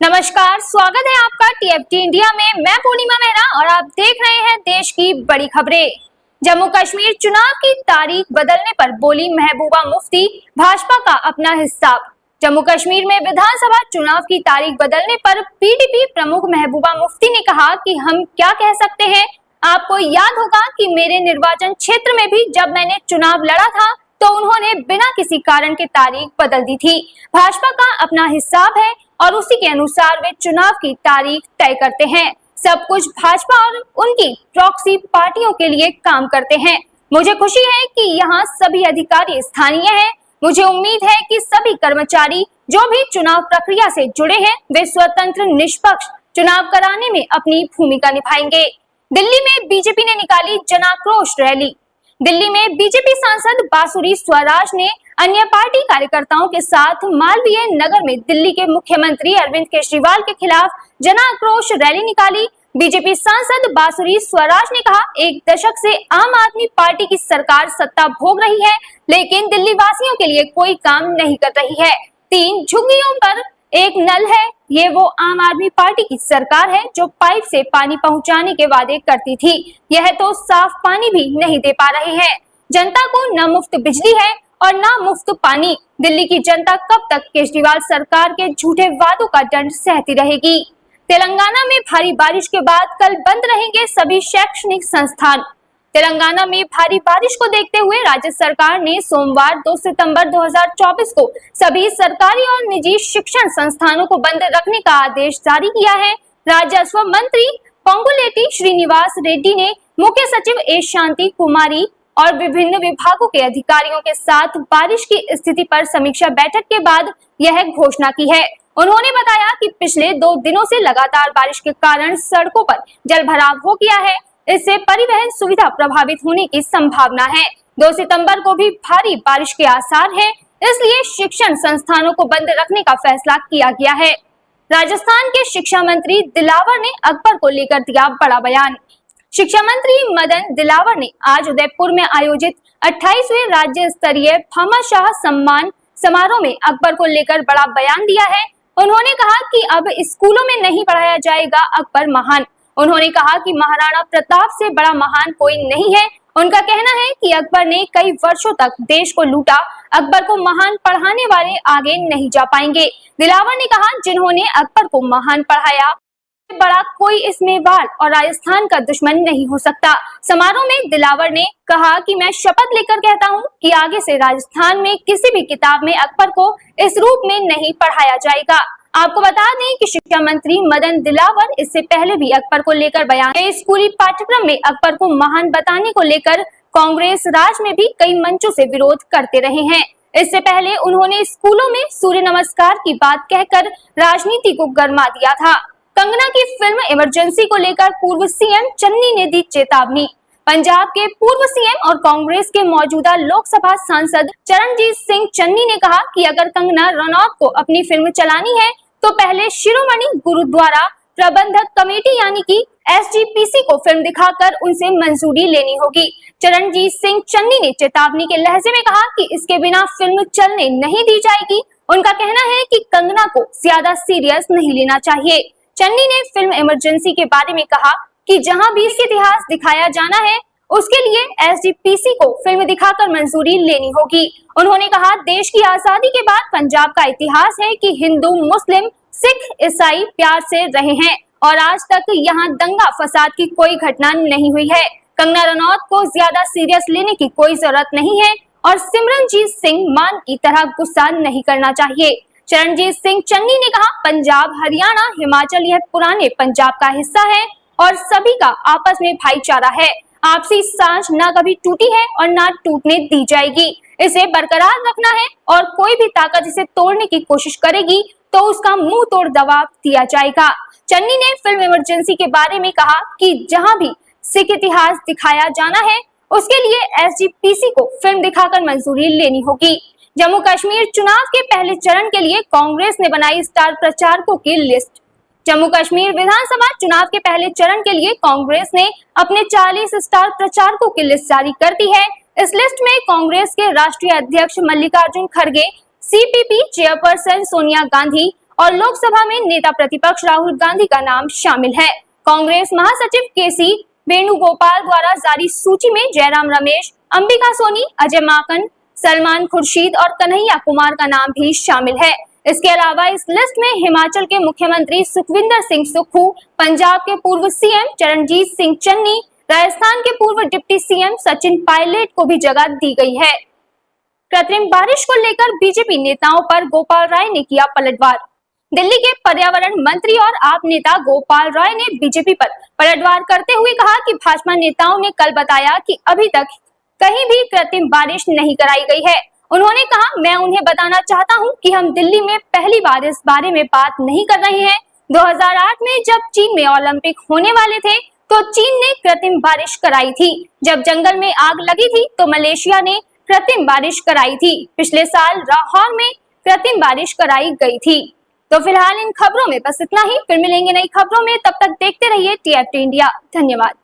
नमस्कार, स्वागत है आपका टीएफटी इंडिया में। मैं पूर्णिमा मेहरा और आप देख रहे हैं देश की बड़ी खबरें। जम्मू कश्मीर चुनाव की तारीख बदलने पर बोली महबूबा मुफ्ती, भाजपा का अपना हिसाब। जम्मू कश्मीर में विधानसभा चुनाव की तारीख बदलने पर पीडीपी प्रमुख महबूबा मुफ्ती ने कहा कि हम क्या कह सकते हैं। आपको याद होगा कि मेरे निर्वाचन क्षेत्र में भी जब मैंने चुनाव लड़ा था तो उन्होंने बिना किसी कारण के तारीख बदल दी थी। भाजपा का अपना हिसाब है और उसी के अनुसार वे चुनाव की तारीख तय करते हैं। सब कुछ भाजपा और उनकी प्रॉक्सी पार्टियों के लिए काम करते हैं। मुझे खुशी है कि यहाँ सभी अधिकारी स्थानीय हैं। मुझे उम्मीद है कि सभी कर्मचारी जो भी चुनाव प्रक्रिया से जुड़े हैं वे स्वतंत्र निष्पक्ष चुनाव कराने में अपनी भूमिका निभाएंगे। दिल्ली में बीजेपी ने निकाली जनाक्रोश रैली। दिल्ली में बीजेपी सांसद बांसुरी स्वराज ने अन्य पार्टी कार्यकर्ताओं के साथ मालवीय नगर में दिल्ली के मुख्यमंत्री अरविंद केजरीवाल के खिलाफ जनाक्रोश रैली निकाली। बीजेपी सांसद बांसुरी स्वराज ने कहा, एक दशक से आम आदमी पार्टी की सरकार सत्ता भोग रही है, लेकिन दिल्ली वासियों के लिए कोई काम नहीं कर रही है। 3 झुग्गियों पर एक नल है। ये वो आम आदमी पार्टी की सरकार है जो पाइप से पानी पहुंचाने के वादे करती थी। यह तो साफ पानी भी नहीं दे पा रही है। जनता को न मुफ्त बिजली है और न मुफ्त पानी। दिल्ली की जनता कब तक केजरीवाल सरकार के झूठे वादों का दंड सहती रहेगी। तेलंगाना में भारी बारिश के बाद कल बंद रहेंगे सभी शैक्षणिक संस्थान। तेलंगाना में भारी बारिश को देखते हुए राज्य सरकार ने सोमवार 2 सितंबर 2024 को सभी सरकारी और निजी शिक्षण संस्थानों को बंद रखने का आदेश जारी किया है। राजस्व मंत्री पोंगुलेटी श्रीनिवास रेड्डी ने मुख्य सचिव ए शांति कुमारी और विभिन्न विभागों के अधिकारियों के साथ बारिश की स्थिति पर समीक्षा बैठक के बाद यह घोषणा की है। उन्होंने बताया कि पिछले 2 दिनों से लगातार बारिश के कारण सड़कों पर जलभराव हो गया है। इससे परिवहन सुविधा प्रभावित होने की संभावना है। 2 सितंबर को भी भारी बारिश के आसार है, इसलिए शिक्षण संस्थानों को बंद रखने का फैसला किया गया है। राजस्थान के शिक्षा मंत्री दिलावर ने अकबर को लेकर दिया बड़ा बयान। शिक्षा मंत्री मदन दिलावर ने आज उदयपुर में आयोजित 28वें राज्य स्तरीय भामाशाह सम्मान समारोह में अकबर को लेकर बड़ा बयान दिया है। उन्होंने कहा कि अब स्कूलों में नहीं पढ़ाया जाएगा अकबर महान। उन्होंने कहा कि महाराणा प्रताप से बड़ा महान कोई नहीं है। उनका कहना है कि अकबर ने कई वर्षों तक देश को लूटा। अकबर को महान पढ़ाने वाले आगे नहीं जा पाएंगे। दिलावर ने कहा, जिन्होंने अकबर को महान पढ़ाया बड़ा कोई इस मेवाड़ और राजस्थान का दुश्मन नहीं हो सकता। समारोह में दिलावर ने कहा कि मैं शपथ लेकर कहता हूं कि आगे से राजस्थान में किसी भी किताब में अकबर को इस रूप में नहीं पढ़ाया जाएगा। आपको बता दें कि शिक्षा मंत्री मदन दिलावर इससे पहले भी अकबर को लेकर बयान स्कूली पाठ्यक्रम में अकबर को महान बताने को लेकर कांग्रेस राज में भी कई मंचों से विरोध करते रहे हैं। इससे पहले उन्होंने स्कूलों में सूर्य नमस्कार की बात कहकर राजनीति को गरमा दिया था। कंगना की फिल्म इमरजेंसी को लेकर पूर्व सीएम चन्नी ने दी चेतावनी। पंजाब के पूर्व सीएम और कांग्रेस के मौजूदा लोकसभा सांसद चरणजीत सिंह चन्नी ने कहा कि अगर कंगना रनौत को अपनी फिल्म चलानी है तो पहले शिरोमणि गुरुद्वारा प्रबंधक कमेटी यानी कि एसजीपीसी को फिल्म दिखाकर उनसे मंजूरी लेनी होगी। चरणजीत सिंह चन्नी ने चेतावनी के लहजे में कहा कि इसके बिना फिल्म चलने नहीं दी जाएगी। उनका कहना है कि कंगना को ज्यादा सीरियस नहीं लेना चाहिए। चन्नी ने फिल्म इमरजेंसी के बारे में कहा कि जहां भी इसका इतिहास दिखाया जाना है उसके लिए एसजीपीसी को फिल्म दिखाकर मंजूरी लेनी होगी। उन्होंने कहा, देश की आजादी के बाद पंजाब का इतिहास है कि हिंदू, मुस्लिम, सिख, ईसाई प्यार से रहे हैं और आज तक यहाँ दंगा फसाद की कोई घटना नहीं हुई है। कंगना रनौत को ज्यादा सीरियस लेने की कोई जरूरत नहीं है और सिमरनजीत सिंह मान की तरह गुस्सा नहीं करना चाहिए। चरणजीत सिंह चन्नी ने कहा, पंजाब, हरियाणा, हिमाचल यह पुराने पंजाब का हिस्सा है और सभी का आपस में भाईचारा है। आपसी सांझ न कभी टूटी है और न टूटने दी जाएगी। इसे बरकरार रखना है और कोई भी ताकत इसे तोड़ने की कोशिश करेगी तो उसका मुंह तोड़ जवाब दिया जाएगा। चन्नी ने फिल्म इमरजेंसी के बारे में कहा कि जहां भी सिख इतिहास दिखाया जाना है उसके लिए एसजीपीसी को फिल्म दिखाकर मंजूरी लेनी होगी। जम्मू कश्मीर चुनाव के पहले चरण के लिए कांग्रेस ने बनाई स्टार प्रचारकों की लिस्ट। जम्मू कश्मीर विधानसभा चुनाव के पहले चरण के लिए कांग्रेस ने अपने 40 स्टार प्रचारकों की लिस्ट जारी कर दी है। इस लिस्ट में कांग्रेस के राष्ट्रीय अध्यक्ष मल्लिकार्जुन खड़गे, सीपीपी चेयरपर्सन सोनिया गांधी और लोकसभा में नेता प्रतिपक्ष राहुल गांधी का नाम शामिल है। कांग्रेस महासचिव केसी वेणुगोपाल द्वारा जारी सूची में जयराम रमेश, अंबिका सोनी, अजय माकन, सलमान खुर्शीद और कन्हैया कुमार का नाम भी शामिल है। इसके अलावा इस लिस्ट में हिमाचल के मुख्यमंत्री सुखविंदर सिंह सुक्खू, पंजाब के पूर्व सीएम चरणजीत सिंह चन्नी, राजस्थान के पूर्व डिप्टी सीएम सचिन पायलट को भी जगह दी गई है। कृत्रिम बारिश को लेकर बीजेपी नेताओं पर गोपाल राय ने किया पलटवार। दिल्ली के पर्यावरण मंत्री और आप नेता गोपाल राय ने बीजेपी पर पलटवार करते हुए कहा कि भाजपा नेताओं ने कल बताया कि अभी तक कहीं भी कृत्रिम बारिश नहीं कराई गई है। उन्होंने कहा, मैं उन्हें बताना चाहता हूं कि हम दिल्ली में पहली बार इस बारे में बात नहीं कर रहे हैं। 2008 में जब चीन में ओलंपिक होने वाले थे तो चीन ने कृत्रिम बारिश कराई थी। जब जंगल में आग लगी थी तो मलेशिया ने कृत्रिम बारिश कराई थी। पिछले साल लाहौर में कृत्रिम बारिश कराई गई थी। तो फिलहाल इन खबरों में बस इतना ही। फिर मिलेंगे नई खबरों में, तब तक देखते रहिए TFT इंडिया। धन्यवाद।